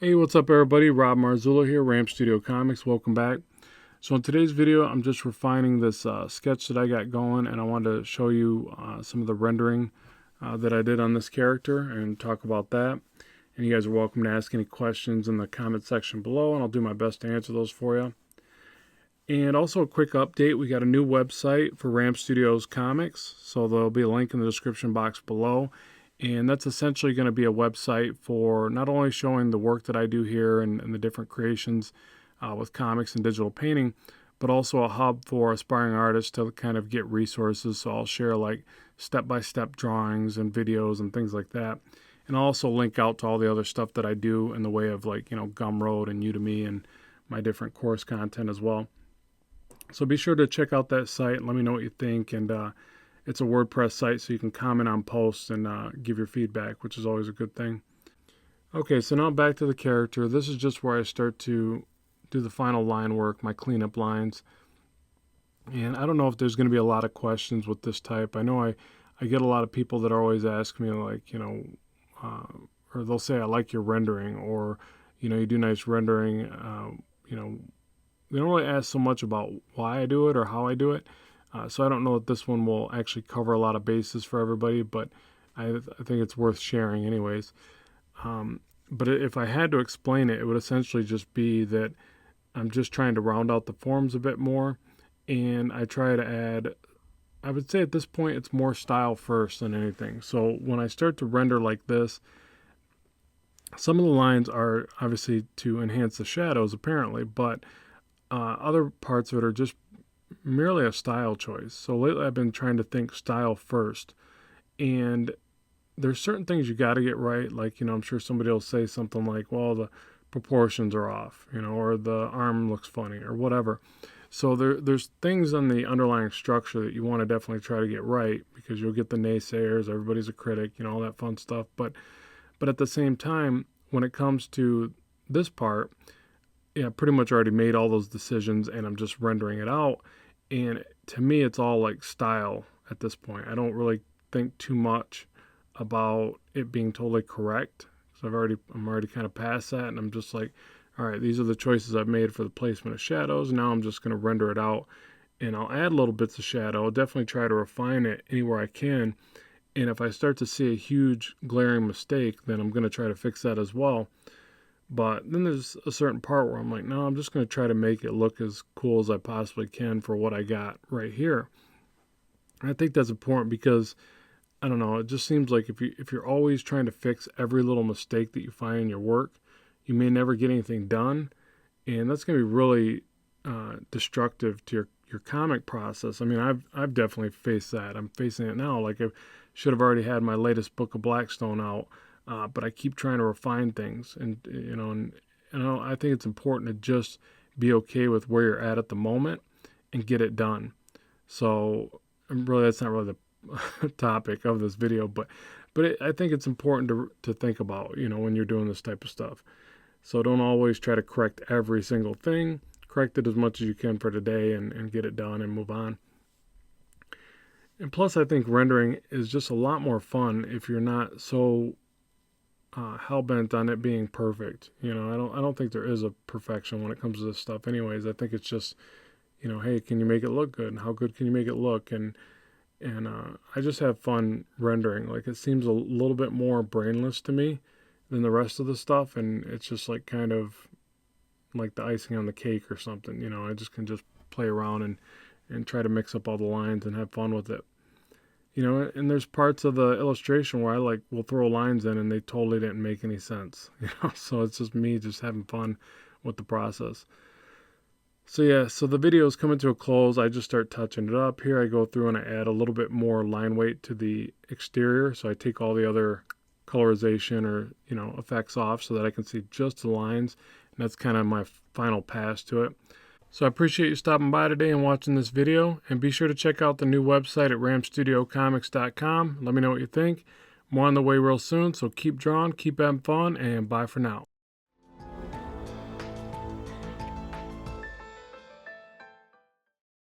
Hey, what's up everybody? Rob Marzullo here, Ramp Studio Comics. Welcome back. So in today's video, I'm just refining this sketch that I got going, and I wanted to show you some of the rendering that I did on this character and talk about that. And you guys are welcome to ask any questions in the comment section below, and I'll do my best to answer those for you. And also a quick update, we got a new website for Ramp Studios Comics, so there'll be a link in the description box below. And that's essentially going to be a website for not only showing the work that I do here and the different creations with comics and digital painting, but also a hub for aspiring artists to kind of get resources. So I'll share like step-by-step drawings and videos and things like that. And I'll also link out to all the other stuff that I do in the way of like, Gumroad and Udemy and my different course content as well. So be sure to check out that site and let me know what you think. And it's a WordPress site, so you can comment on posts and give your feedback, which is always a good thing. Okay, so now back to the character. This is just where I start to do the final line work, my cleanup lines. And I don't know if there's going to be a lot of questions with this type. I know I get a lot of people that are always asking me, like, or they'll say, I like your rendering, or, you do nice rendering. They don't really ask so much about why I do it or how I do it. So I don't know if this one will actually cover a lot of bases for everybody, but I think it's worth sharing anyways. But if I had to explain it, it would essentially just be that I'm just trying to round out the forms a bit more, and I try to add, I would say at this point it's more style first than anything. So when I start to render like this, some of the lines are obviously to enhance the shadows apparently, but other parts of it are just merely a style choice. So lately I've been trying to think style first, and there's certain things you got to get right. Like, I'm sure somebody will say something like, well, the proportions are off, or the arm looks funny or whatever. So there's things on the underlying structure that you want to definitely try to get right, because you'll get the naysayers, everybody's a critic, all that fun stuff. But at the same time, when it comes to this part, I pretty much already made all those decisions and I'm just rendering it out. And to me, it's all like style at this point. I don't really think too much about it being totally correct. So I'm already kind of past that, and I'm just like, all right, these are the choices I've made for the placement of shadows. Now I'm just going to render it out, and I'll add little bits of shadow. I'll definitely try to refine it anywhere I can. And if I start to see a huge glaring mistake, then I'm going to try to fix that as well. But then there's a certain part where I'm like, no, I'm just going to try to make it look as cool as I possibly can for what I got right here. And I think that's important because, I don't know, it just seems like if you're always trying to fix every little mistake that you find in your work, you may never get anything done. And that's going to be really destructive to your comic process. I mean, I've definitely faced that. I'm facing it now. Like, I should have already had my latest book of Blackstone out. But I keep trying to refine things, and I think it's important to just be okay with where you're at the moment and get it done. So really, that's not really the topic of this video, but I think it's important to think about, when you're doing this type of stuff. So don't always try to correct every single thing. Correct it as much as you can for today and get it done and move on. And plus, I think rendering is just a lot more fun if you're not so hell-bent on it being perfect. I don't think there is a perfection when it comes to this stuff anyways. I think it's just, hey, can you make it look good? And how good can you make it look? And I just have fun rendering. Like, it seems a little bit more brainless to me than the rest of the stuff, and it's just like kind of like the icing on the cake or something. I just can just play around and try to mix up all the lines and have fun with it. And there's parts of the illustration where I will throw lines in and they totally didn't make any sense. So it's just me just having fun with the process. So yeah, so the video is coming to a close. I just start touching it up. Here I go through and I add a little bit more line weight to the exterior. So I take all the other colorization or, effects off so that I can see just the lines. And that's kind of my final pass to it. So I appreciate you stopping by today and watching this video, and be sure to check out the new website at rampstudiocomics.com. Let me know what you think. More on the way real soon, so keep drawing, keep having fun, and bye for now.